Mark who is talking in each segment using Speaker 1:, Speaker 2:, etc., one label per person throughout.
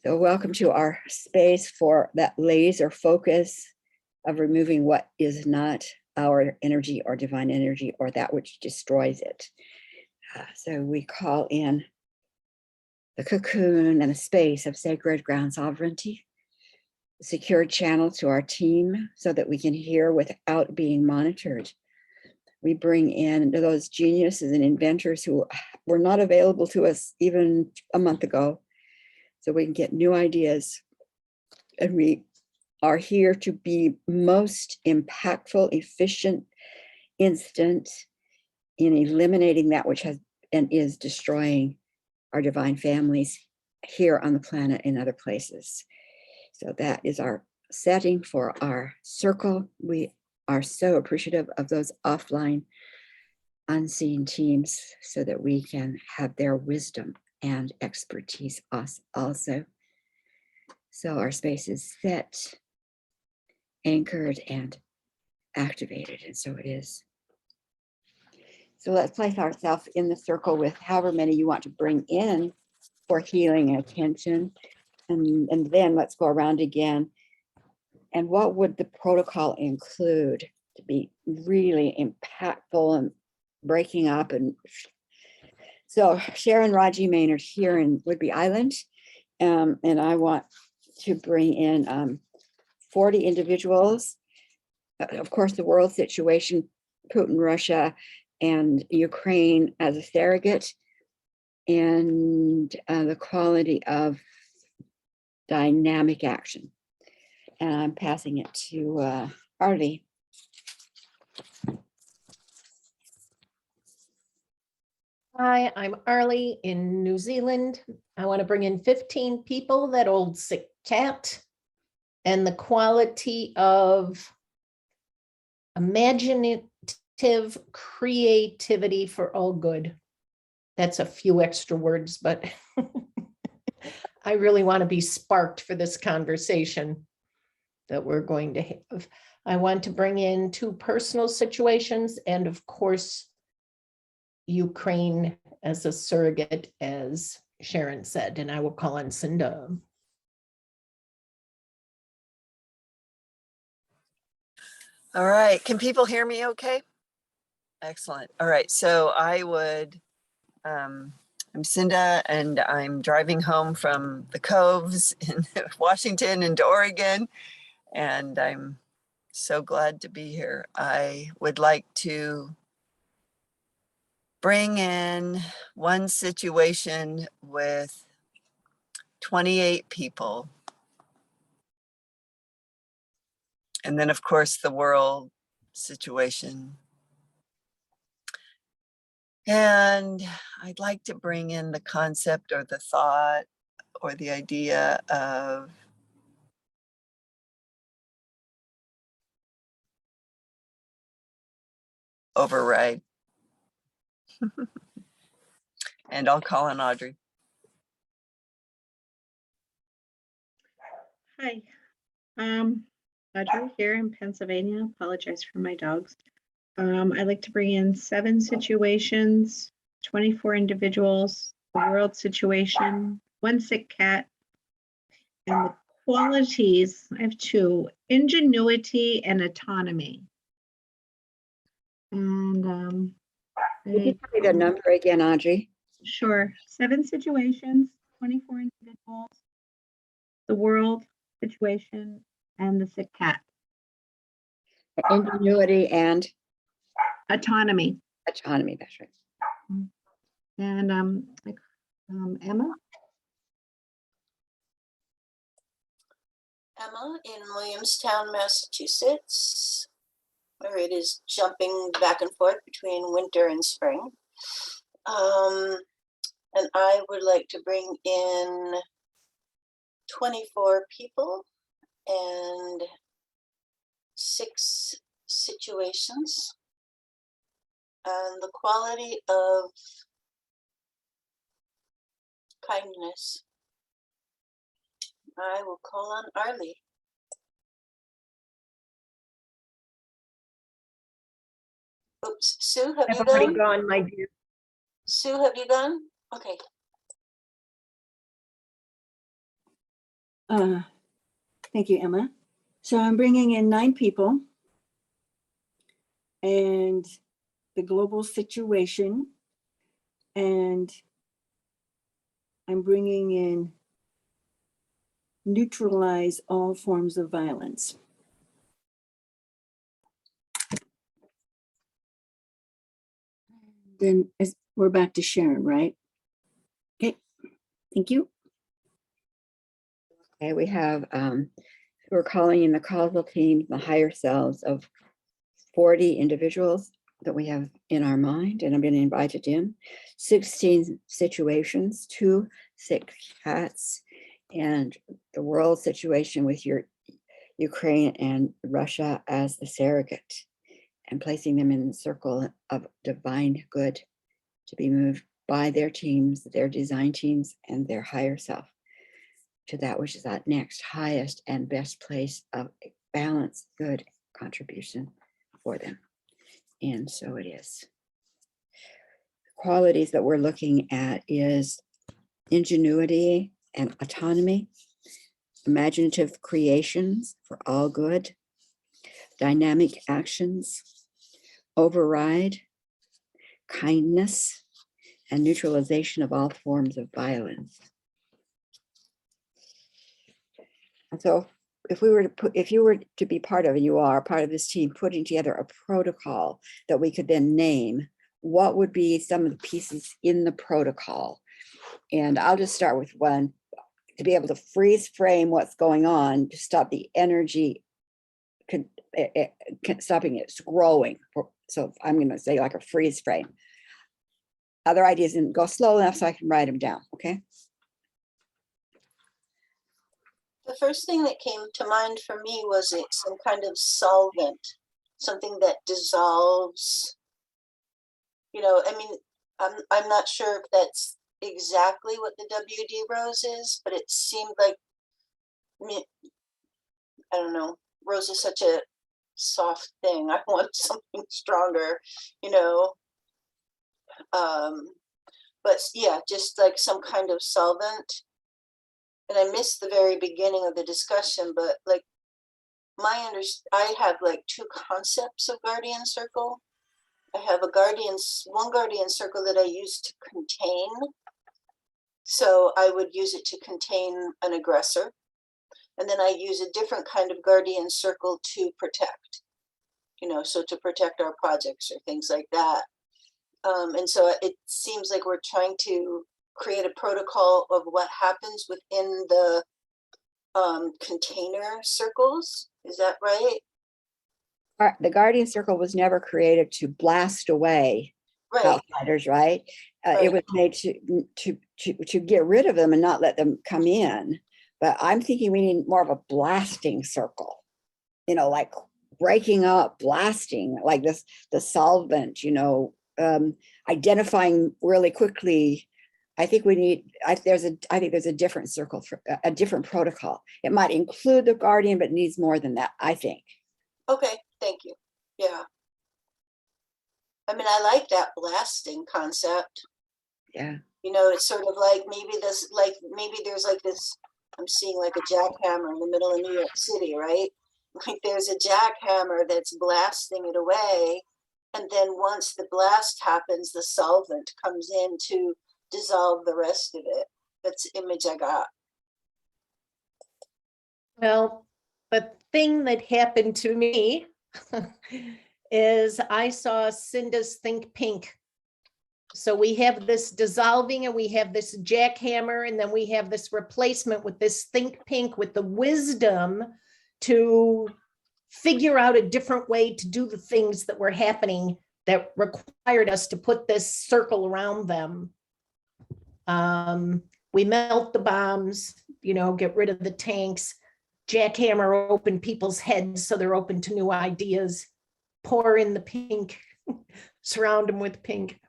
Speaker 1: So welcome to our space for that laser focus of removing what is not our energy or divine energy or that which destroys it. So we call in the cocoon and the space of sacred ground sovereignty, a secure channel to our team so that we can hear without being monitored. We bring in those geniuses and inventors who were not available to us even a month ago, so we can get new ideas. And we are here to be most impactful, efficient, instant in eliminating that which has and is destroying our divine families here on the planet and other places. So that is our setting for our circle. We are so appreciative of those offline unseen teams so that we can have their wisdom and expertise also. So our space is set, anchored, and activated, and so it is. So let's place ourselves in the circle with however many you want to bring in for healing and attention. And then let's go around again. And what would the protocol include to be really impactful and breaking up? And so Sharon Raji Maynard here in Whidbey Island. And I want to bring in 40 individuals. Of course, the world situation, Putin, Russia, and Ukraine as a surrogate, and the quality of dynamic action. And I'm passing it to Arlie.
Speaker 2: Hi, I'm Arlie in New Zealand. I want to bring in 15 people, that old sick cat, and the quality of imaginative creativity for all good. That's a few extra words, but I really want to be sparked for this conversation that we're going to have. I want to bring in 2 personal situations and, of course, Ukraine as a surrogate, as Sharon said, and I will call on Cinda.
Speaker 3: All right, can people hear me okay? Excellent. All right, so I'm Cinda, and I'm driving home from the Coves in Washington into Oregon, and I'm so glad to be here. I would like to bring in one situation with 28 people. And then, of course, the world situation. And I'd like to bring in the concept or the thought or the idea of override. And I'll call on Audrey.
Speaker 4: Hi, Audrey here in Pennsylvania. Apologize for my dogs. I'd like to bring in 7 situations, 24 individuals, the world situation, 1 sick cat, and the qualities. I have 2: ingenuity and autonomy. And
Speaker 1: Can you tell me the number again, Audrey?
Speaker 4: Sure. 7 situations, 24 individuals, the world situation, and the sick cat.
Speaker 1: Ingenuity and
Speaker 4: Autonomy.
Speaker 1: autonomy, that's right.
Speaker 4: And Emma.
Speaker 5: Emma in Williamstown, Massachusetts, where it is jumping back and forth between winter and spring. And I would like to bring in 24 people and 6 situations, and the quality of kindness. I will call on Arlie. Oops, Sue, have you
Speaker 2: Everybody
Speaker 5: gone?
Speaker 2: gone, my dear.
Speaker 5: Sue, have you gone? Okay.
Speaker 1: Thank you, Emma. So I'm bringing in 9 people and the global situation, and I'm bringing in neutralize all forms of violence. Then we're back to Sharon, right? Okay, thank you. Okay, we have, we're calling in the causal team, the higher selves of 40 individuals that we have in our mind, and I've been invited in, 16 situations, 2 sick cats, and the world situation with your Ukraine and Russia as the surrogate, and placing them in the circle of divine good to be moved by their teams, their design teams, and their higher self to that which is that next highest and best place of balance, good contribution for them. And so it is. Qualities that we're looking at is ingenuity and autonomy, imaginative creations for all good, dynamic actions, override, kindness, and neutralization of all forms of violence. And so if you were to be part of, you are part of this team, putting together a protocol that we could then name, what would be some of the pieces in the protocol? And I'll just start with one, to be able to freeze frame what's going on, to stop the energy, stopping it growing. So I'm going to say like a freeze frame. Other ideas, and go slow enough so I can write them down, okay?
Speaker 5: The first thing that came to mind for me was some kind of solvent, something that dissolves. You know, I mean, I'm not sure if that's exactly what the WD rose is, but it seemed like, I don't know, rose is such a soft thing. I want something stronger, you know. But yeah, just like some kind of solvent. And I missed the very beginning of the discussion, but like I have like 2 concepts of guardian circle. I have one guardian circle that I use to contain. So I would use it to contain an aggressor. And then I use a different kind of guardian circle to protect, you know, so to protect our projects or things like that. And so it seems like we're trying to create a protocol of what happens within the container circles. Is that right?
Speaker 1: The guardian circle was never created to blast away outsiders, right?
Speaker 5: Right.
Speaker 1: It was made to get rid of them and not let them come in. But I'm thinking we need more of a blasting circle, you know, like breaking up, blasting, like this, the solvent, you know, identifying really quickly. I think we need, I think there's a different circle for a different protocol. It might include the guardian, but needs more than that, I think.
Speaker 5: Okay, thank you. Yeah. I mean, I like that blasting concept.
Speaker 1: Yeah.
Speaker 5: You know, it's sort of like maybe there's like this, I'm seeing like a jackhammer in the middle of New York City, right? Like there's a jackhammer that's blasting it away. And then once the blast happens, the solvent comes in to dissolve the rest of it. That's the image I got.
Speaker 2: Well, the thing that happened to me is I saw Cinda's Think Pink. So we have this dissolving and we have this jackhammer, and then we have this replacement with this Think Pink with the wisdom to figure out a different way to do the things that were happening that required us to put this circle around them. We melt the bombs, you know, get rid of the tanks, jackhammer open people's heads so they're open to new ideas, pour in the pink, surround them with pink.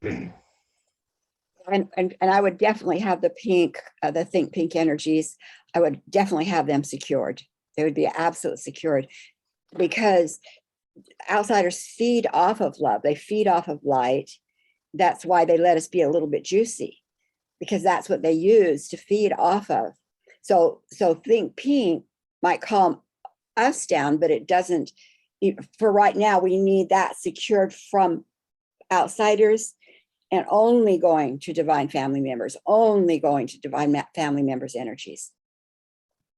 Speaker 1: And I would definitely have the pink, the Think Pink energies. I would definitely have them secured. They would be absolutely secured, because outsiders feed off of love. They feed off of light. That's why they let us be a little bit juicy, because that's what they use to feed off of. So think pink might calm us down, but it doesn't, for right now, we need that secured from outsiders and only going to divine family members, only going to divine family members' energies.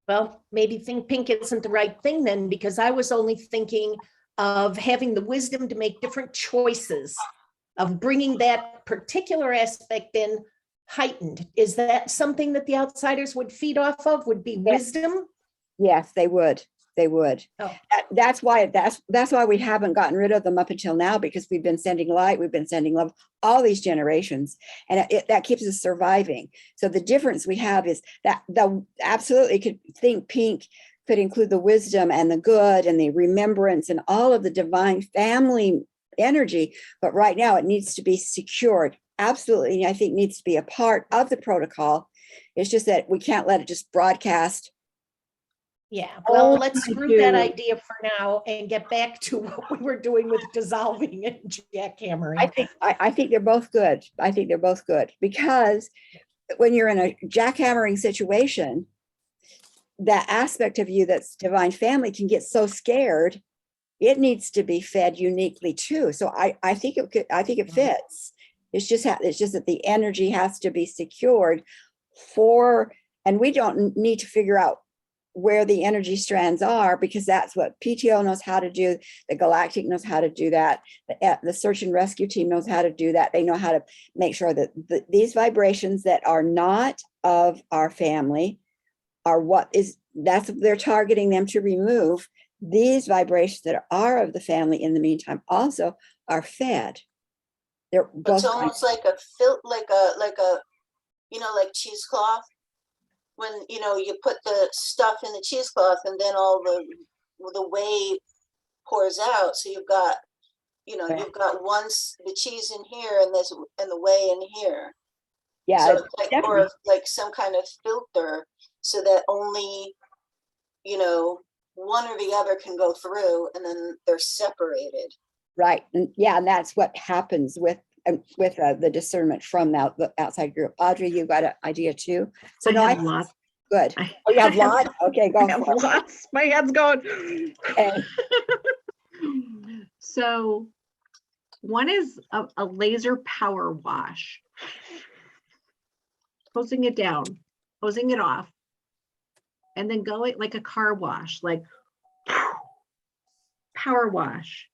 Speaker 2: Well, maybe think pink isn't the right thing then, because I was only thinking of having the wisdom to make different choices, of bringing that particular aspect in heightened. Is that something that the outsiders would feed off of, would be wisdom?
Speaker 1: Yes, they would. They would.
Speaker 2: Oh.
Speaker 1: That's why we haven't gotten rid of them up until now, because we've been sending light, we've been sending love, all these generations, and that keeps us surviving. So the difference we have is that the absolutely could think pink could include the wisdom and the good and the remembrance and all of the divine family energy, but right now it needs to be secured. Absolutely, I think needs to be a part of the protocol. It's just that we can't let it just broadcast.
Speaker 2: Yeah, well,
Speaker 4: Oh,
Speaker 2: let's
Speaker 4: I
Speaker 2: screw that
Speaker 4: do.
Speaker 2: idea for now and get back to what we were doing with dissolving and jackhammering.
Speaker 1: I think they're both good. I think they're both good, because when you're in a jackhammering situation, that aspect of you that's divine family can get so scared, it needs to be fed uniquely too. So I think it fits. It's just that the energy has to be secured for, and we don't need to figure out where the energy strands are, because that's what PTO knows how to do. The Galactic knows how to do that. The search and rescue team knows how to do that. They know how to make sure that these vibrations that are not of our family are that's what they're targeting them to remove. These vibrations that are of the family in the meantime also are fed. They're both.
Speaker 5: It's almost like a like cheesecloth. When you put the stuff in the cheesecloth and then all the whey pours out. So you've got the cheese in here and the whey in here.
Speaker 1: Yeah,
Speaker 5: So it's like,
Speaker 1: definitely.
Speaker 5: or like some kind of filter, so that only one or the other can go through, and then they're separated.
Speaker 1: Right. And that's what happens with the discernment from the outside group. Audrey, you got an idea too? So
Speaker 4: I have lots.
Speaker 1: Good.
Speaker 4: I
Speaker 1: You have
Speaker 4: have
Speaker 1: lots? Okay, go
Speaker 4: I have
Speaker 1: for it.
Speaker 4: lots. My head's going.
Speaker 1: Okay.
Speaker 4: So one is a laser power wash. Hosing it down, hosing it off, and then going like a car wash, like power wash.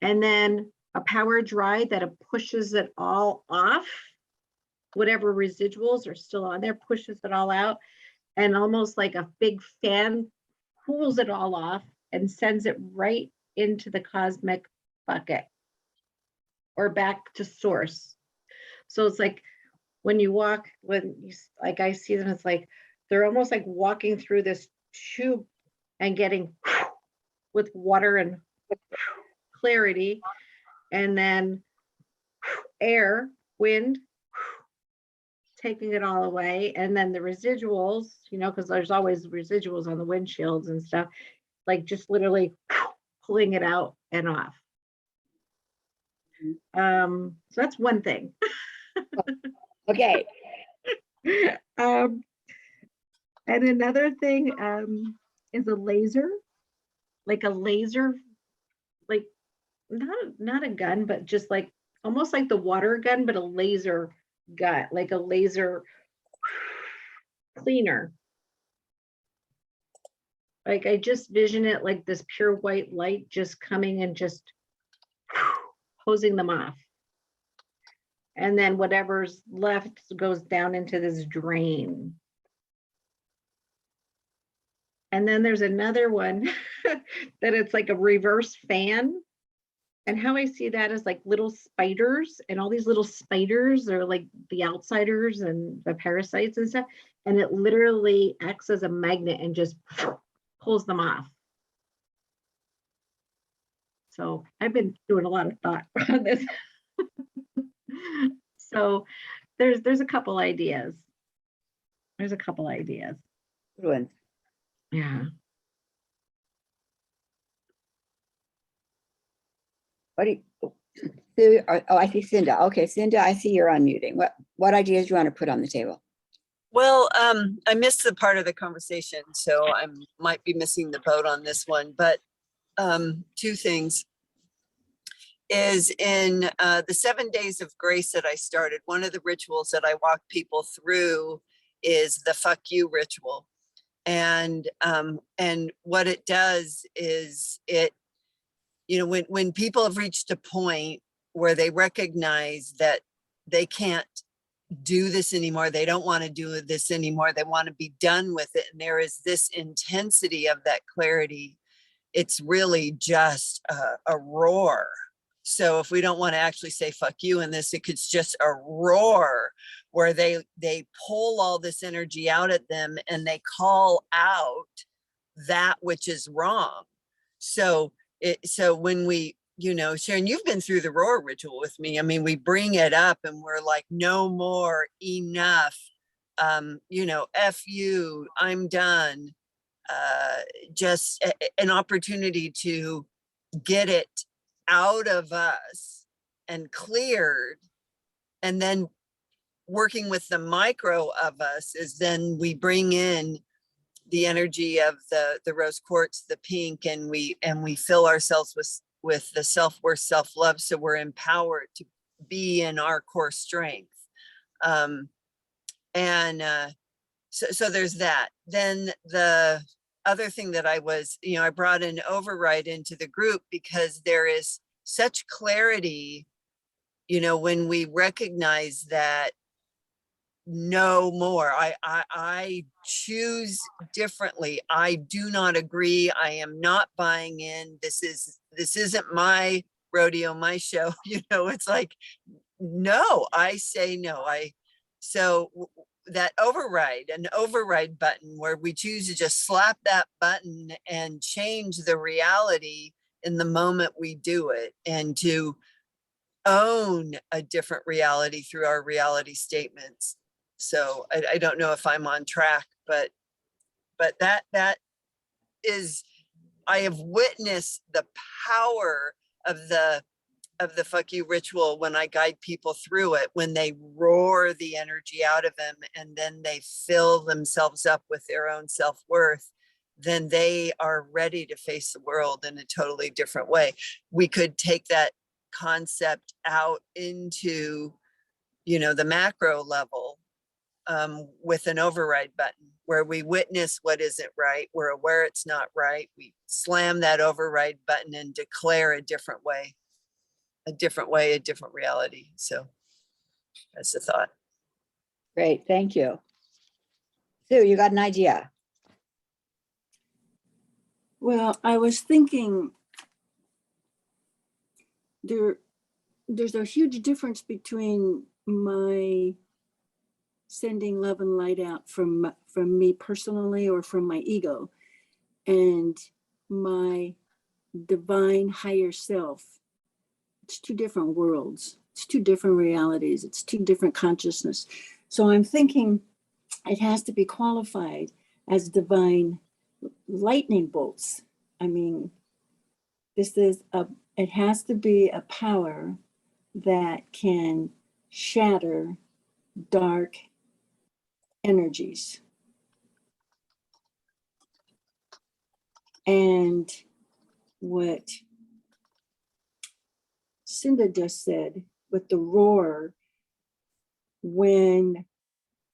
Speaker 4: And then a power dry that it pushes it all off. Whatever residuals are still on there, pushes it all out. And almost like a big fan cools it all off and sends it right into the cosmic bucket or back to source. So it's like when you walk, like I see them, it's like they're almost like walking through this tube and getting with water and clarity, and then air, wind, taking it all away. And then the residuals, because there's always residuals on the windshields and stuff, like just literally pulling it out and off. So that's one thing.
Speaker 1: Okay.
Speaker 4: And another thing is a laser, like not a gun, but just like almost like the water gun, but a laser gun, like a laser cleaner. Like I just vision it like this pure white light just coming and just hosing them off. And then whatever's left goes down into this drain. And then there's another one that it's like a reverse fan. And how I see that is like little spiders, and all these little spiders are like the outsiders and the parasites and stuff. And it literally acts as a magnet and just pulls them off. So I've been doing a lot of thought on this. So there's a couple ideas. There's a couple ideas.
Speaker 1: Good one.
Speaker 4: Yeah.
Speaker 1: What do you, I see Cinda. Okay, Cinda, I see you're unmuting. What ideas do you want to put on the table?
Speaker 3: Well, I missed the part of the conversation, so I might be missing the boat on this one, but two things is in the 7 days of grace that I started, one of the rituals that I walk people through is the fuck you ritual. And what it does is it, you know, when people have reached a point where they recognize that they can't do this anymore, they don't want to do this anymore, they want to be done with it, and there is this intensity of that clarity, it's really just a roar. So if we don't want to actually say fuck you in this, it's just a roar where they pull all this energy out at them and they call out that which is wrong. So when we, you know, Sharon, you've been through the roar ritual with me. I mean, we bring it up and we're like, no more, enough. You know, F you, I'm done. Just an opportunity to get it out of us and cleared. And then working with the micro of us is then we bring in the energy of the rose quartz, the pink, and we fill ourselves with the self-worth, self-love, so we're empowered to be in our core strength. So there's that. Then the other thing that I was, you know, I brought an override into the group because there is such clarity, you know, when we recognize that no more, I choose differently. I do not agree. I am not buying in. This isn't my rodeo, my show. You know, it's like, no, I say no. That an override button where we choose to just slap that button and change the reality in the moment we do it, and to own a different reality through our reality statements. So I don't know if I'm on track, but that is, I have witnessed the power of the fuck you ritual when I guide people through it, when they roar the energy out of them and then they fill themselves up with their own self-worth, then they are ready to face the world in a totally different way. We could take that concept out into, you know, the macro level, with an override button where we witness what isn't right, we're aware it's not right, we slam that override button and declare a different way, a different reality. So that's the thought.
Speaker 1: Great, thank you. Sue, you got an idea?
Speaker 6: Well, I was thinking there's a huge difference between my sending love and light out from me personally or from my ego and my divine higher self. It's two different worlds. It's two different realities. It's two different consciousness. So I'm thinking it has to be qualified as divine lightning bolts. I mean, it has to be a power that can shatter dark energies. And what Cinda just said with the roar, when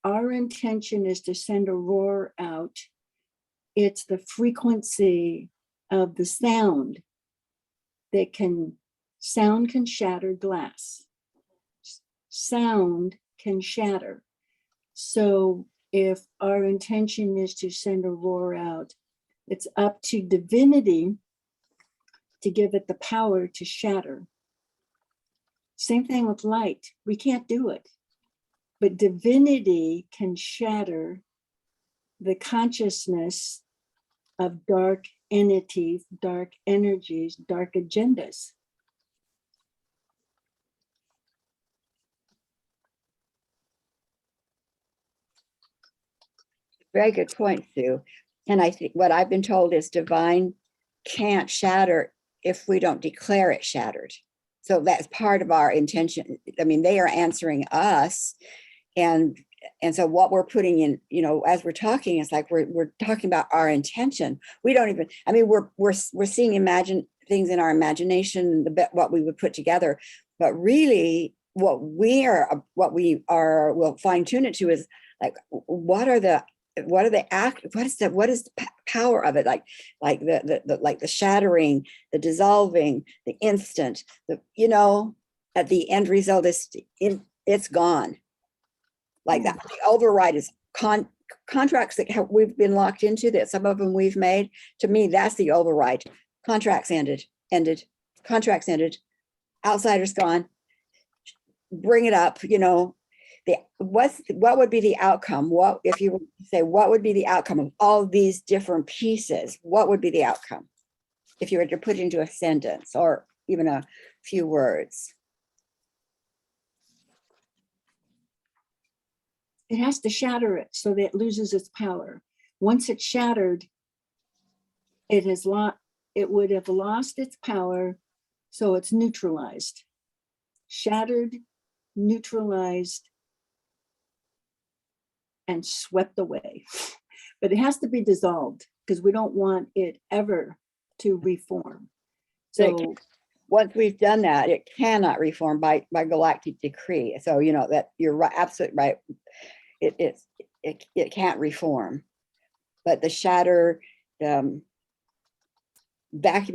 Speaker 6: our intention is to send a roar out, it's the frequency of the sound sound can shatter glass. Sound can shatter. So if our intention is to send a roar out, it's up to divinity to give it the power to shatter. Same thing with light. We can't do it, but divinity can shatter the consciousness of dark entities, dark energies, dark agendas.
Speaker 1: Very good point, Sue. And I think what I've been told is divine can't shatter if we don't declare it shattered. So that's part of our intention. I mean, they are answering us, and And so what we're putting in, you know, as we're talking, it's like we're talking about our intention. We don't even, I mean, we're seeing imagine things in our imagination, what we would put together, but really what we are, we'll fine tune it to is like, what is the power of it? Like the shattering, the dissolving, the instant, you know, at the end result it's gone. Like that, the override is contracts that we've been locked into, that some of them we've made. To me, that's the override. Contracts ended, contracts ended, outsiders gone. Bring it up, you know, what would be the outcome? What, if you would say, what would be the outcome of all these different pieces? What would be the outcome if you were to put it into a sentence or even a few words?
Speaker 6: It has to shatter it so that it loses its power. Once it's shattered, it would have lost its power, so it's neutralized. Shattered, neutralized, and swept away. But it has to be dissolved because we don't want it ever to reform. So
Speaker 1: once we've done that, it cannot reform by galactic decree. So, you know, that you're right, absolutely right. It can't reform, but the shatter, vacuum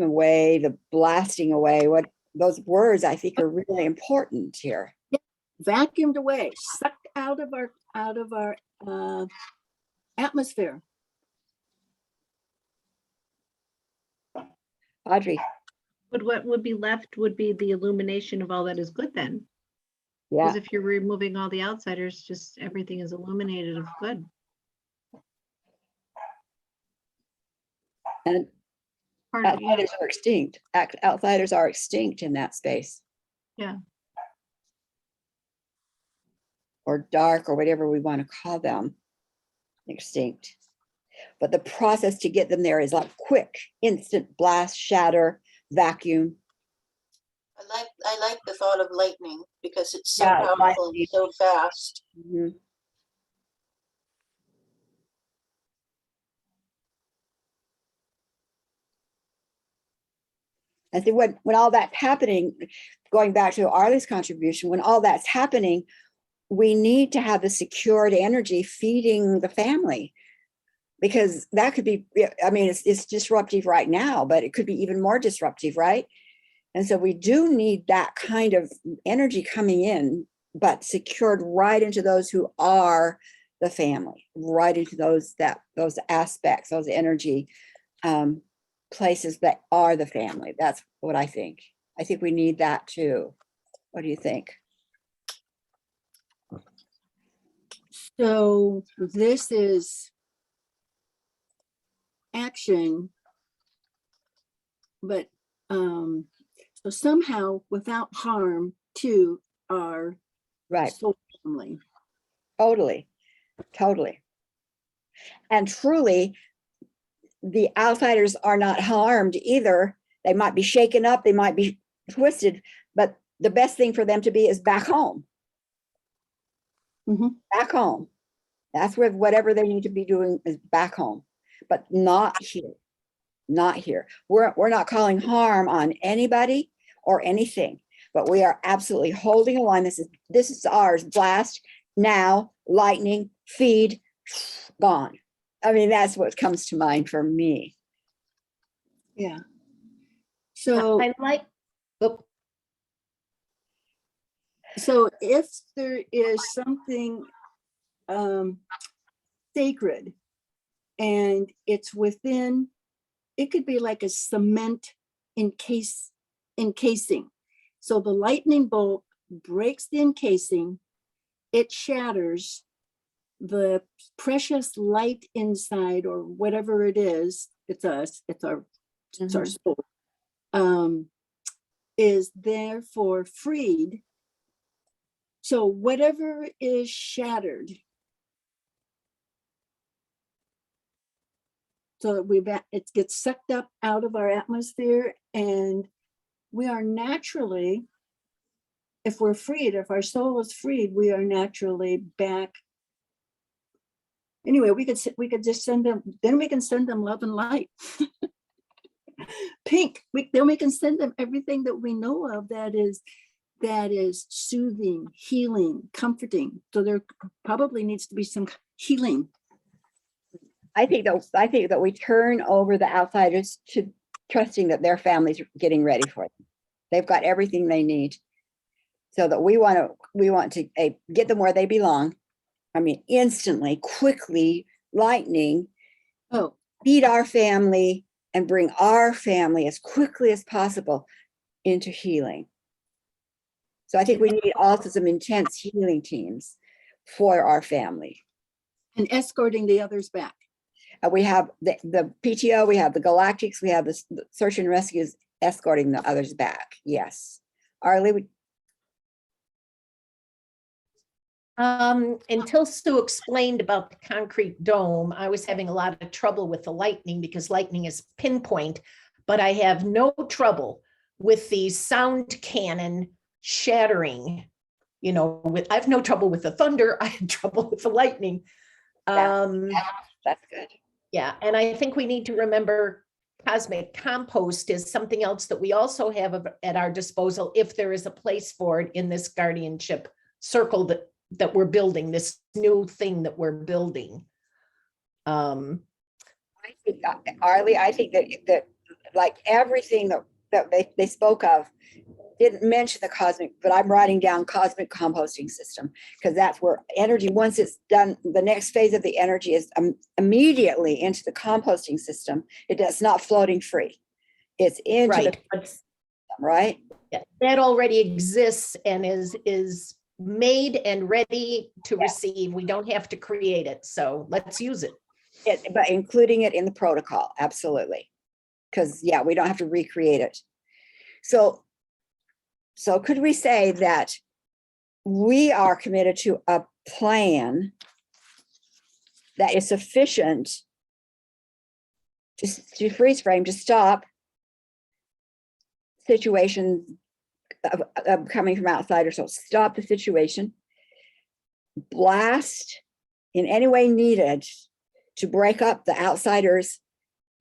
Speaker 1: away, the blasting away, what those words I think are really important here.
Speaker 6: Vacuumed away, sucked out of our atmosphere.
Speaker 1: Audrey.
Speaker 4: But what would be left would be the illumination of all that is good then.
Speaker 1: Yeah.
Speaker 4: Because if you're removing all the outsiders, just everything is illuminated of good.
Speaker 1: And outsiders are extinct. Outsiders are extinct in that space.
Speaker 4: Yeah.
Speaker 1: Or dark, or whatever we want to call them, extinct. But the process to get them there is like quick, instant blast, shatter, vacuum.
Speaker 5: I like the thought of lightning because it's so
Speaker 1: Yeah,
Speaker 5: powerful and so fast.
Speaker 1: Mm-hmm. I think when all that's happening, going back to Arlie's contribution, when all that's happening, we need to have the secured energy feeding the family, because that could be, I mean, it's disruptive right now, but it could be even more disruptive, right? And so we do need that kind of energy coming in, but secured right into those who are the family, right into those aspects, those energy places that are the family. That's what I think. I think we need that too. What do you think?
Speaker 6: So this is action, but so somehow without harm to our
Speaker 1: Right.
Speaker 6: soul family.
Speaker 1: Totally. And truly, the outsiders are not harmed either. They might be shaken up, they might be twisted, but the best thing for them to be is back home.
Speaker 6: Mhm.
Speaker 1: Back home. That's where whatever they need to be doing is back home, but not here. Not here. We're not calling harm on anybody or anything, but we are absolutely holding a line. This is ours. Blast now, lightning, feed, gone. I mean, that's what comes to mind for me.
Speaker 6: Yeah. So
Speaker 2: I like, oh,
Speaker 6: so if there is something sacred and it's within, it could be like a cement encasing. So the lightning bolt breaks the encasing, it shatters, the precious light inside or whatever it is, it's our soul, is therefore freed. So whatever is shattered, so it gets sucked up out of our atmosphere, and we are naturally, if we're freed, if our soul is freed, we are naturally back Anyway, we could just send them, then we can send them love and light. Pink, then we can send them everything that we know of that is soothing, healing, comforting. So there probably needs to be some healing.
Speaker 1: I think that we turn over the outsiders to trusting that their families are getting ready for them. They've got everything they need. So that we want to get them where they belong. I mean, instantly, quickly, lightning,
Speaker 6: Oh,
Speaker 1: feed our family and bring our family as quickly as possible into healing. So I think we need also some intense healing teams for our family.
Speaker 6: and escorting the others back.
Speaker 1: We have the PTO, we have the Galactics, we have the search and rescues escorting the others back. Yes. Arlie,
Speaker 2: Until Sue explained about the concrete dome, I was having a lot of trouble with the lightning because lightning is pinpoint, but I have no trouble with the sound cannon shattering. You know, I have no trouble with the thunder. I had trouble with the lightning.
Speaker 1: that's good.
Speaker 2: Yeah, and I think we need to remember cosmic compost is something else that we also have at our disposal if there is a place for it in this guardianship circle that we're building, this new thing that we're building.
Speaker 1: I think, Arlie, I think that like everything that they spoke of didn't mention the cosmic, but I'm writing down cosmic composting system because that's where energy, once it's done, the next phase of the energy is immediately into the composting system. It's not floating free. It's into the system, right?
Speaker 2: Yeah, that already exists and is made and ready to receive. We don't have to create it. So let's use it.
Speaker 1: But including it in the protocol, absolutely. Because yeah, we don't have to recreate it. So could we say that we are committed to a plan that is sufficient to freeze frame, to stop situations of coming from outsiders? So stop the situation, blast in any way needed to break up the outsiders,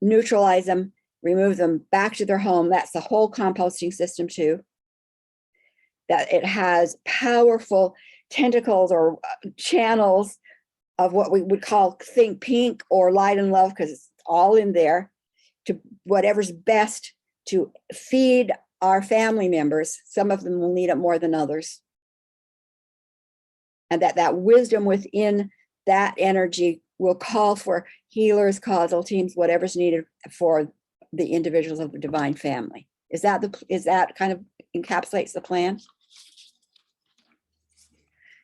Speaker 1: neutralize them, remove them back to their home. That's the whole composting system too. That it has powerful tentacles or channels of what we would call think pink or light and love, because it's all in there, to whatever's best to feed our family members. Some of them will need it more than others. And that wisdom within that energy will call for healers, causal teams, whatever's needed for the individuals of the divine family. Is that kind of encapsulates the plan?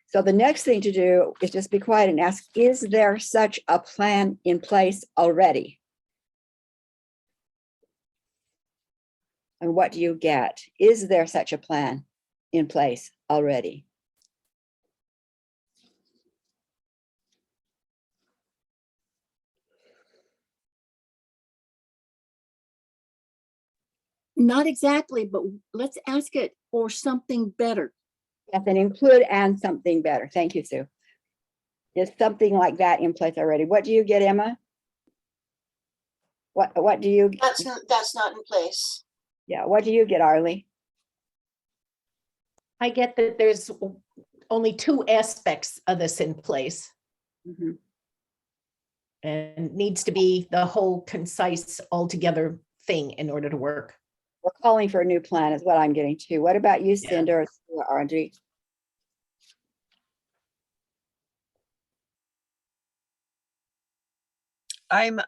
Speaker 1: So the next thing to do is just be quiet and ask, is there such a plan in place already? And what do you get? Is there such a plan in place already?
Speaker 6: Not exactly, but let's ask it or something better.
Speaker 1: Yes, and include and something better. Thank you, Sue. Is something like that in place already? What do you get, Emma? What do you?
Speaker 5: That's not in place.
Speaker 1: Yeah, what do you get, Arlie?
Speaker 2: I get that there's only two aspects of this in place.
Speaker 1: Mm-hmm.
Speaker 2: And needs to be the whole concise altogether thing in order to work.
Speaker 1: We're calling for a new plan is what I'm getting to. What about you, Cinder or Audrey?
Speaker 3: I'm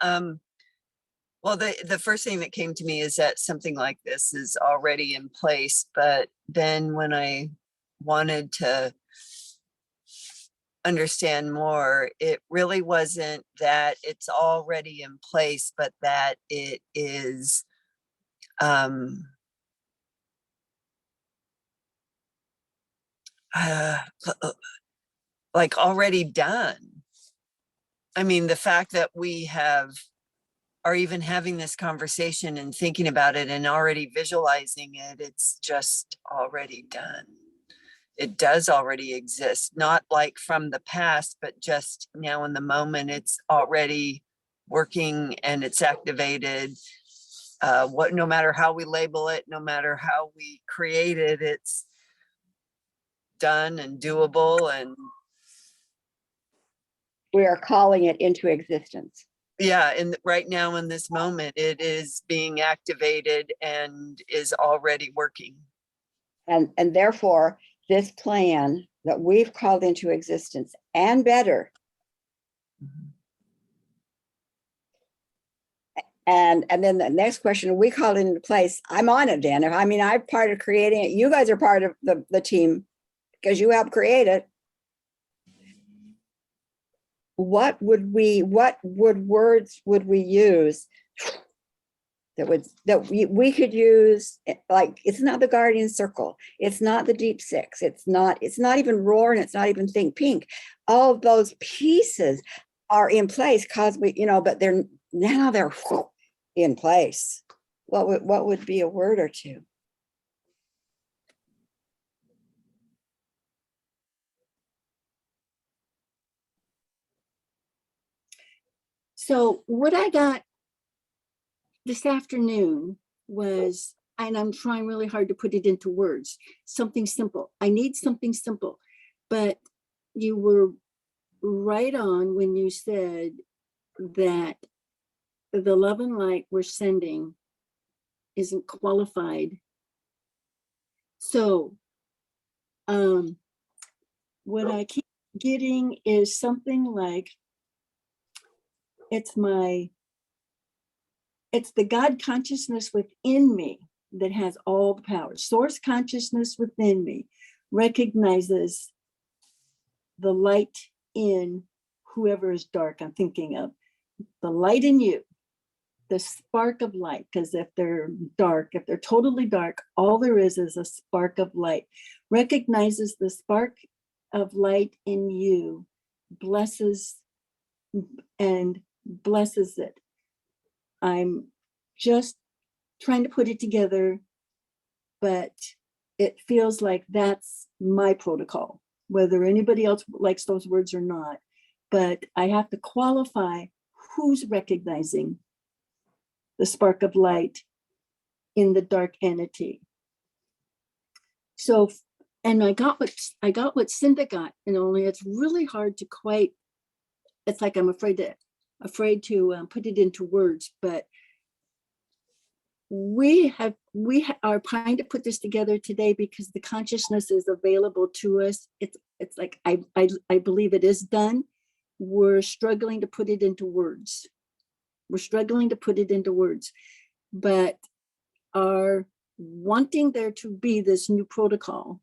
Speaker 3: well, the first thing that came to me is that something like this is already in place, but then when I wanted to understand more, it really wasn't that it's already in place, but that it is like already done. I mean, the fact that we are even having this conversation and thinking about it and already visualizing it, it's just already done. it does already exist, not like from the past, but just now in the moment, it's already working and it's activated. No matter how we label it, no matter how we create it, it's done and doable. And
Speaker 1: We are calling it into existence.
Speaker 3: yeah, and right now in this moment, it is being activated and is already working.
Speaker 1: And therefore, this plan that we've called into existence and better. And then the next question, we called it into place. I'm on it, Dan. I mean, I'm part of creating it. You guys are part of the team because you helped create it. What words would we use that we could use? Like, it's not the guardian circle, it's not the deep six, it's not even roar, and it's not even think pink. All of those pieces are in place because we, but they're in place. What would be a word or two?
Speaker 6: So what I got this afternoon was, and I'm trying really hard to put it into words, something simple. I need something simple, but you were right on when you said that the love and light we're sending isn't qualified. So what I keep getting is something like, it's the God consciousness within me that has all the power. Source consciousness within me recognizes the light in whoever is dark. I'm thinking of the light in you, the spark of light, because if they're dark, if they're totally dark, all there is a spark of light. Recognizes the spark of light in you, blesses it. I'm just trying to put it together, but it feels like that's my protocol, whether anybody else likes those words or not. But I have to qualify who's recognizing the spark of light in the dark entity. So, and I got what Cinda got, and only it's really hard to quite, it's like I'm afraid to put it into words, but we are trying to put this together today because the consciousness is available to us. It's like I believe it is done. We're struggling to put it into words. But are wanting there to be this new protocol.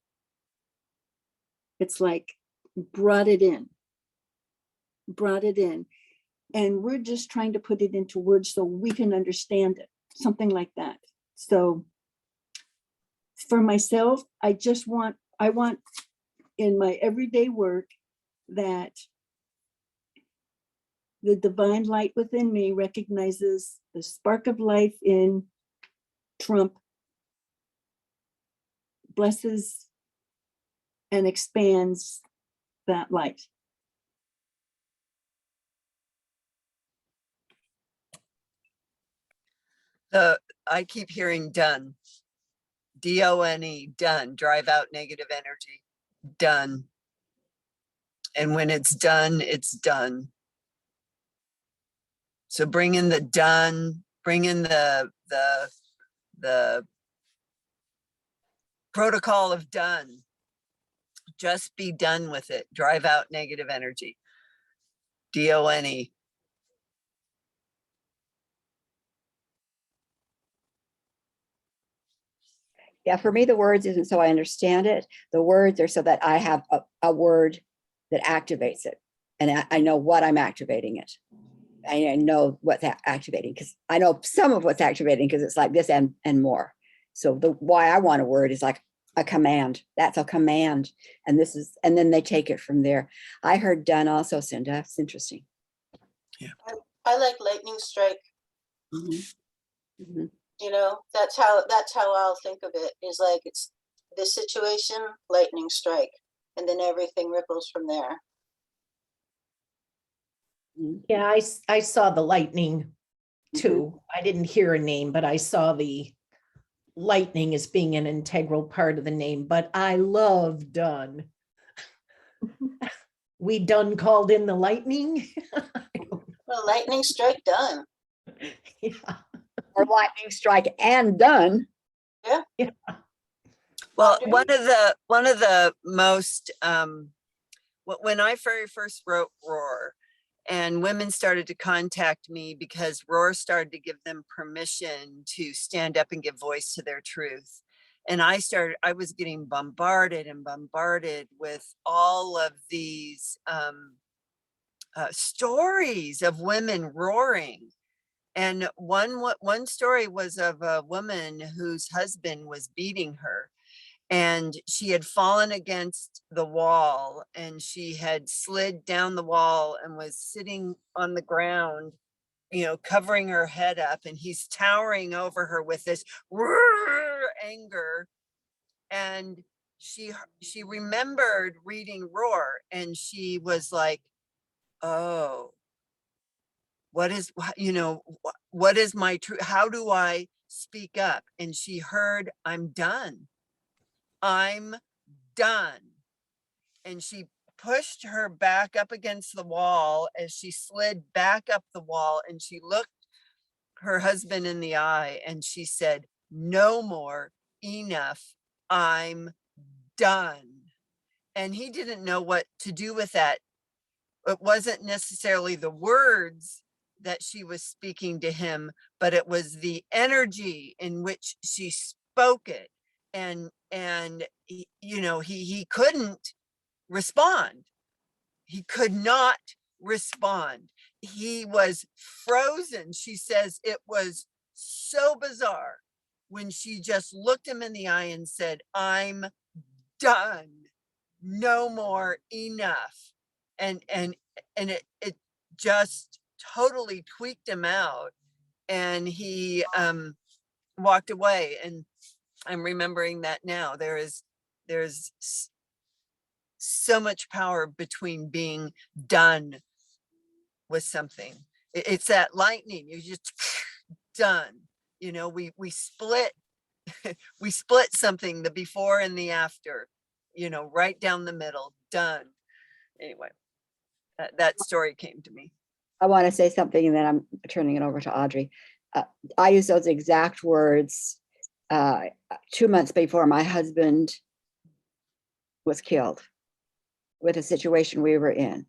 Speaker 6: It's like brought it in. And we're just trying to put it into words so we can understand it, something like that. So for myself, I want in my everyday work that the divine light within me recognizes the spark of life in Trump, blesses and expands that light.
Speaker 3: I keep hearing done. D-O-N-E, done. Drive out negative energy. Done. And when it's done, it's done. So bring in the done, bring in the protocol of done. Just be done with it. Drive out negative energy. D-O-N-E.
Speaker 1: Yeah, for me, the words isn't so I understand it. The words are so that I have a word that activates it. And I know what I'm activating it. I know what's activating because I know some of what's activating because it's like this and more. So why I want a word is like a command. That's a command. And then they take it from there. I heard done also, Cinda. It's interesting.
Speaker 5: I like lightning strike.
Speaker 1: Mm-hmm. Mm-hmm.
Speaker 5: That's how I'll think of it, is like it's this situation, lightning strike, and then everything ripples from there.
Speaker 2: Yeah, I saw the lightning too. I didn't hear a name, but I saw the lightning as being an integral part of the name, but I love done. We done called in the lightning.
Speaker 5: Well, lightning strike done.
Speaker 2: Yeah.
Speaker 1: Or lightning strike and done.
Speaker 3: Well,
Speaker 5: Audrey?
Speaker 3: one of the most when I very first wrote Roar, and women started to contact me because Roar started to give them permission to stand up and give voice to their truth. And I was getting bombarded with all of these stories of women roaring. And one story was of a woman whose husband was beating her, and she had fallen against the wall, and she had slid down the wall and was sitting on the ground, covering her head up, and he's towering over her with this anger. And she remembered reading Roar, and she was like, oh, what is my truth? How do I speak up? And she heard, I'm done. I'm done. And she pushed her back up against the wall as she slid back up the wall, and she looked her husband in the eye and she said, no more, enough, I'm done. And he didn't know what to do with that. It wasn't necessarily the words that she was speaking to him, but it was the energy in which she spoke it. And he couldn't respond. He could not respond. He was frozen. She says it was so bizarre when she just looked him in the eye and said, I'm done. No more, enough. And it just totally tweaked him out, and he walked away. And I'm remembering that now. There's so much power between being done with something. It's that lightning. You just done. We split we split something, the before and the after, right down the middle. Done. Anyway, that story came to me.
Speaker 1: I want to say something and then I'm turning it over to Audrey. I use those exact words 2 months before my husband was killed with a situation we were in.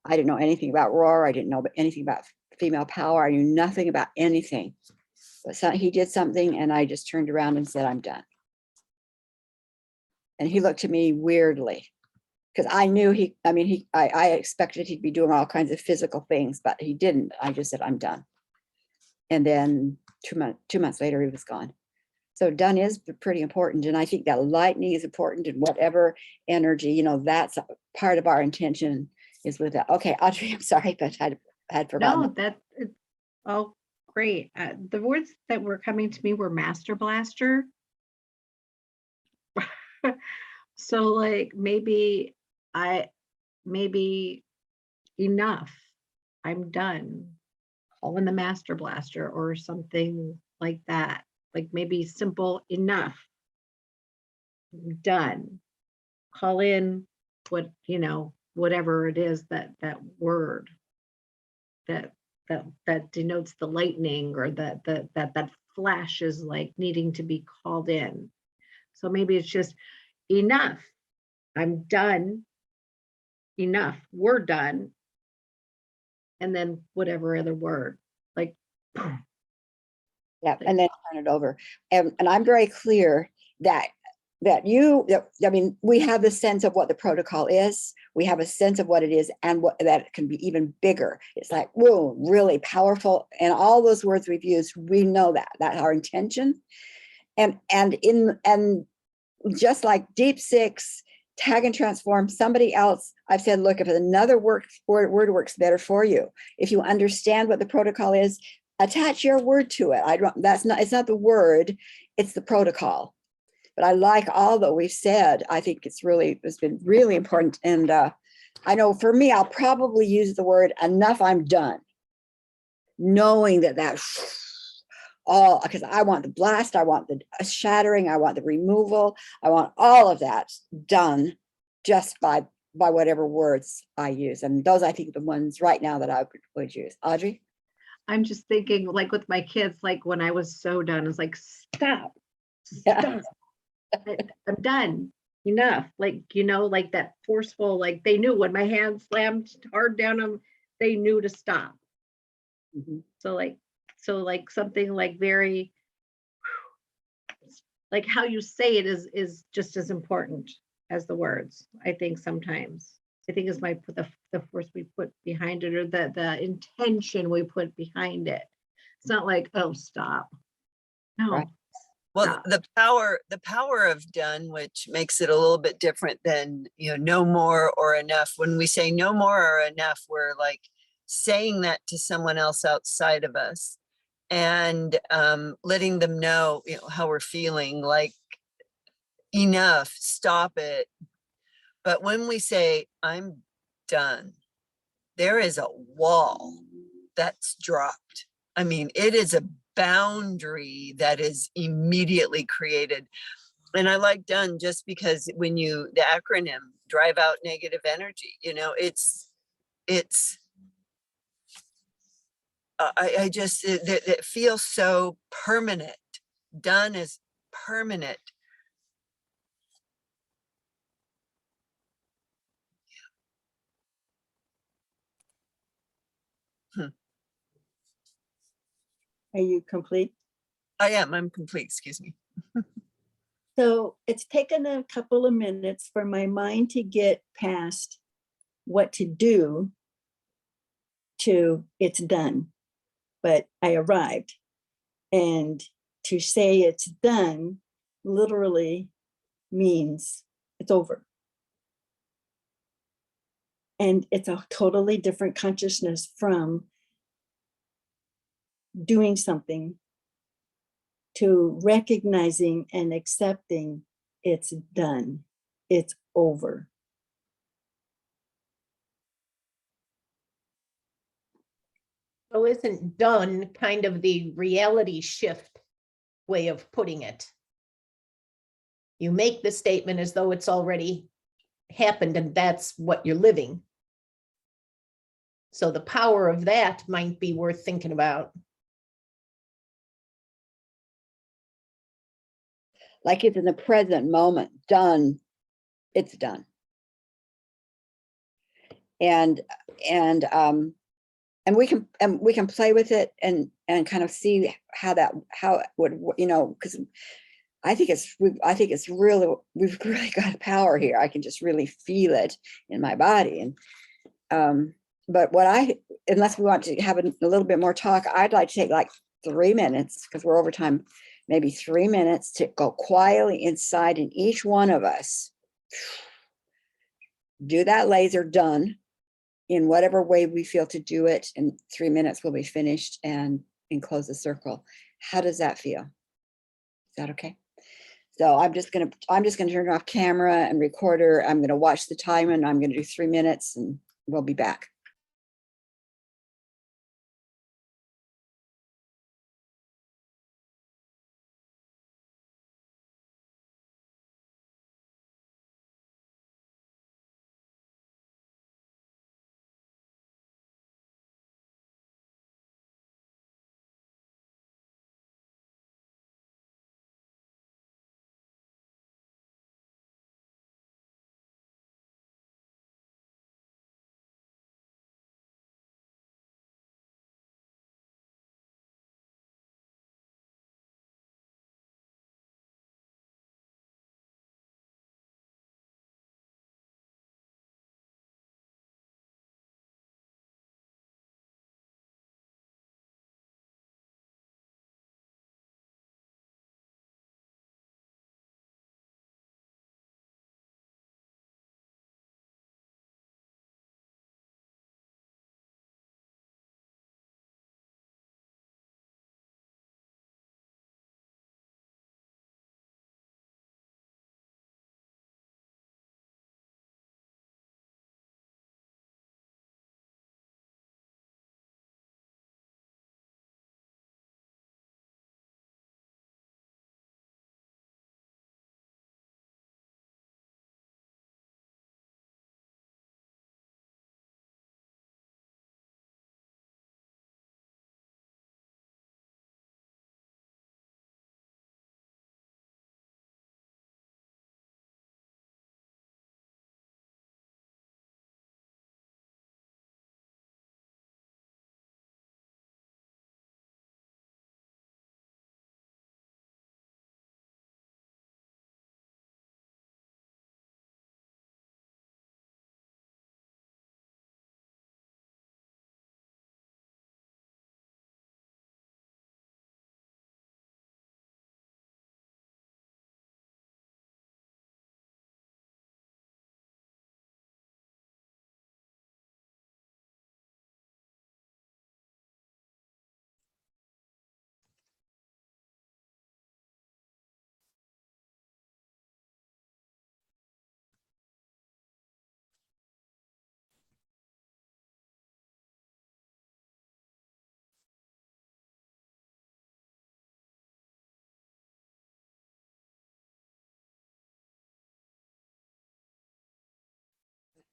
Speaker 1: I didn't know anything about Roar. I didn't know anything about female power. I knew nothing about anything. But he did something and I just turned around and said, I'm done. And he looked at me weirdly because I knew I expected he'd be doing all kinds of physical things, but he didn't. I just said, I'm done. And then 2 months later, he was gone. So done is pretty important. And I think that lightning is important, and whatever energy, that's a part of our intention is with that. Okay, Audrey, I'm sorry, but I had forgotten.
Speaker 4: No, that it's all great. The words that were coming to me were master blaster. So like maybe enough. I'm done. Call in the master blaster or something like that. Like maybe simple enough. I'm done. Call in whatever it is that word that denotes the lightning, or that flash is like needing to be called in. So maybe it's just enough. I'm done. Enough. We're done. And then whatever other word, like.
Speaker 1: Yeah, and then turn it over. And I'm very clear that we have the sense of what the protocol is. We have a sense of what it is, and that it can be even bigger. It's like, whoa, really powerful. And all those words we've used, we know that's our intention. And just like Deep Six, Tag and Transform, somebody else, I've said, look, if another word works better for you, if you understand what the protocol is, attach your word to it. It's not the word, it's the protocol. but I like all that we've said. I think it's been really important. And I know for me, I'll probably use the word enough, I'm done. Knowing that that's all, because I want the blast, I want the shattering, I want the removal, I want all of that done just by whatever words I use. And those, I think, are the ones right now that I would use. Audrey?
Speaker 4: I'm just thinking, like with my kids, like when I was so done, it's like, stop,
Speaker 1: Yeah.
Speaker 4: stop. I'm done. Enough. Like, you know, like that forceful, like they knew when my hand slammed hard down them, they knew to stop.
Speaker 1: Mhm.
Speaker 4: So like something like very, like how you say it is just as important as the words. I think sometimes. I think is the force we put behind it, or the intention we put behind it. It's not like, oh, stop. No.
Speaker 1: Right.
Speaker 3: Well,
Speaker 4: Stop.
Speaker 3: the power of done, which makes it a little bit different than, no more or enough. When we say no more or enough, we're like saying that to someone else outside of us, and letting them know, how we're feeling, like enough, stop it. But when we say I'm done, there is a wall that's dropped. I mean, it is a boundary that is immediately created. And I like done just because the acronym drive out negative energy, it's I just, it feels so permanent. Done is permanent.
Speaker 6: Are you complete?
Speaker 3: I'm complete, excuse me.
Speaker 6: So it's taken a couple of minutes for my mind to get past what to do to it's done, but I arrived. And to say it's done literally means it's over. And it's a totally different consciousness from doing something to recognizing and accepting it's done, it's over.
Speaker 2: So isn't done kind of the reality shift way of putting it? You make the statement as though it's already happened and that's what you're living. So the power of that might be worth thinking about.
Speaker 1: Like it's in the present moment, done, it's done. And we can play with it and kind of see how it would, because I think it's really, we've really got power here. I can just really feel it in my body. And but unless we want to have a little bit more talk, I'd like to take like 3 minutes, because we're over time, maybe 3 minutes, to go quietly inside in each one of us. Do that laser done in whatever way we feel to do it. In 3 minutes, we'll be finished and close the circle. How does that feel? Is that okay? So I'm just gonna turn off camera and recorder. I'm gonna watch the time, and I'm gonna do 3 minutes, and we'll be back.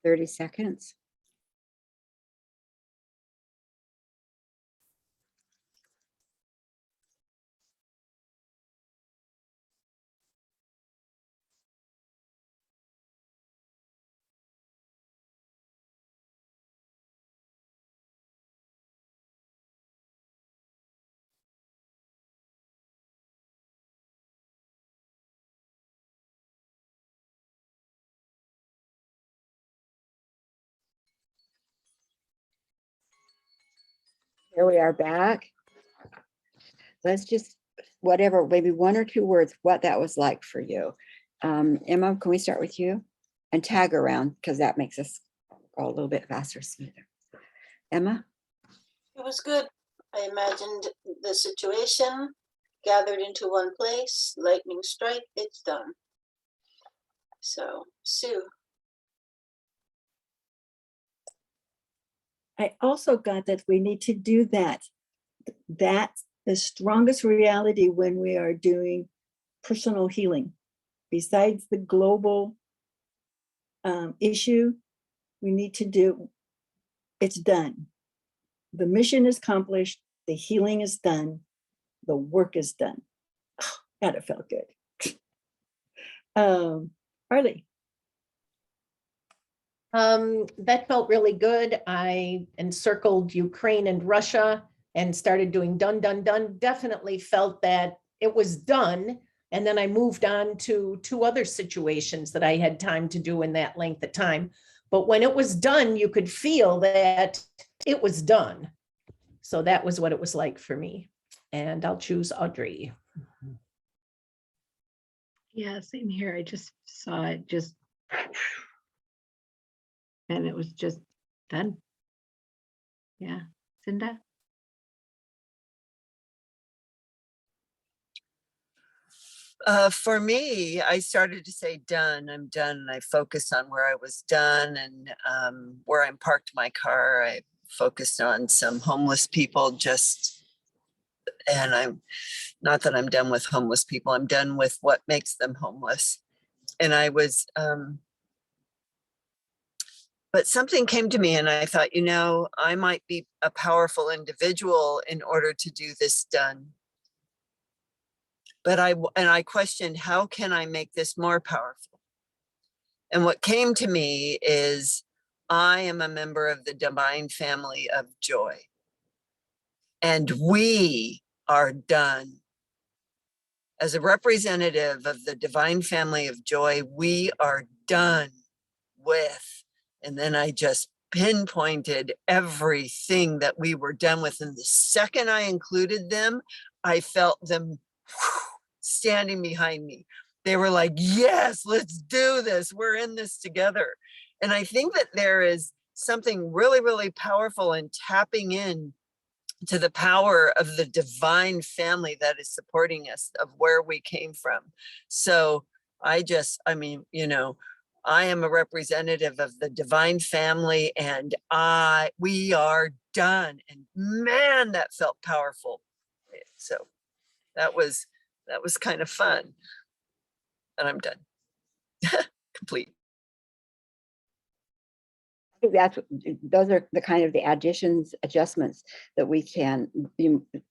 Speaker 1: 30 seconds. Here we are back. Let's just, whatever, maybe 1 or 2 words, what that was like for you. Emma, can we start with you? And tag around, because that makes us go a little bit faster, smoother. Emma?
Speaker 5: It was good. I imagined the situation gathered into one place, lightning strike, it's done. So, Sue.
Speaker 6: I also got that we need to do that. That's the strongest reality when we are doing personal healing. Besides the global issue, we need to do, it's done. The mission is accomplished, the healing is done, the work is done. Oh, God, it felt good. Harley.
Speaker 2: That felt really good. I encircled Ukraine and Russia and started doing done, done, done. Definitely felt that it was done. And then I moved on to 2 other situations that I had time to do in that length of time. But when it was done, you could feel that it was done. So that was what it was like for me. And I'll choose Audrey.
Speaker 4: Yeah, same here. I just saw it just, and it was just done. Yeah, Cinda?
Speaker 3: For me, I started to say done, I'm done. And I focused on where I was done and where I parked my car. I focused on some homeless people and I'm not that I'm done with homeless people. I'm done with what makes them homeless. And I was, but something came to me and I thought, I might be a powerful individual in order to do this done. But I questioned, how can I make this more powerful? And what came to me is, I am a member of the divine family of joy. And we are done. As a representative of the divine family of joy, we are done with. And then I just pinpointed everything that we were done with. And the second I included them, I felt them standing behind me. They were like, yes, let's do this. We're in this together. And I think that there is something really, really powerful in tapping in to the power of the divine family that is supporting us, of where we came from. So I am a representative of the divine family, and we are done. And man, that felt powerful. So that was kind of fun. And I'm done. Complete.
Speaker 1: I think those are the kind of the adjustments that we can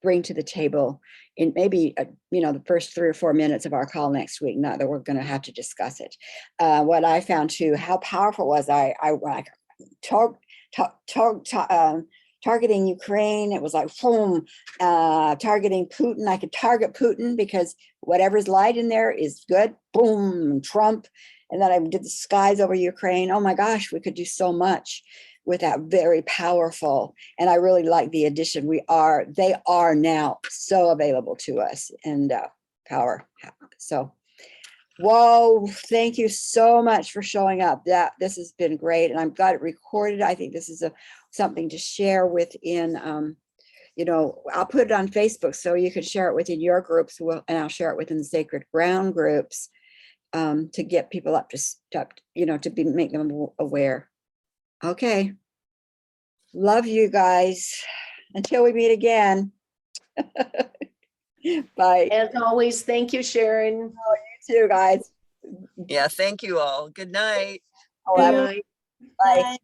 Speaker 1: bring to the table in maybe the first 3 or 4 minutes of our call next week. Not that we're going to have to discuss it. What I found too, how powerful was targeting Ukraine. It was like boom, targeting Putin. I could target Putin because whatever's light in there is good. Boom, Trump. And then I did the skies over Ukraine. Oh my gosh, we could do so much with that. Very powerful. And I really like the addition. They are now so available to us, and power. So, whoa, thank you so much for showing up. This has been great. And I've got it recorded. I think this is something to share within, I'll put it on Facebook so you can share it within your groups. And I'll share it within the Sacred Ground groups. To get people up to make them aware. Okay. Love you guys. Until we meet again. Bye.
Speaker 2: As always, thank you, Sharon.
Speaker 1: You too, guys.
Speaker 3: Yeah, thank you all. Good night.
Speaker 1: I'll
Speaker 2: Good
Speaker 1: have
Speaker 2: night.
Speaker 1: Bye.
Speaker 5: Bye.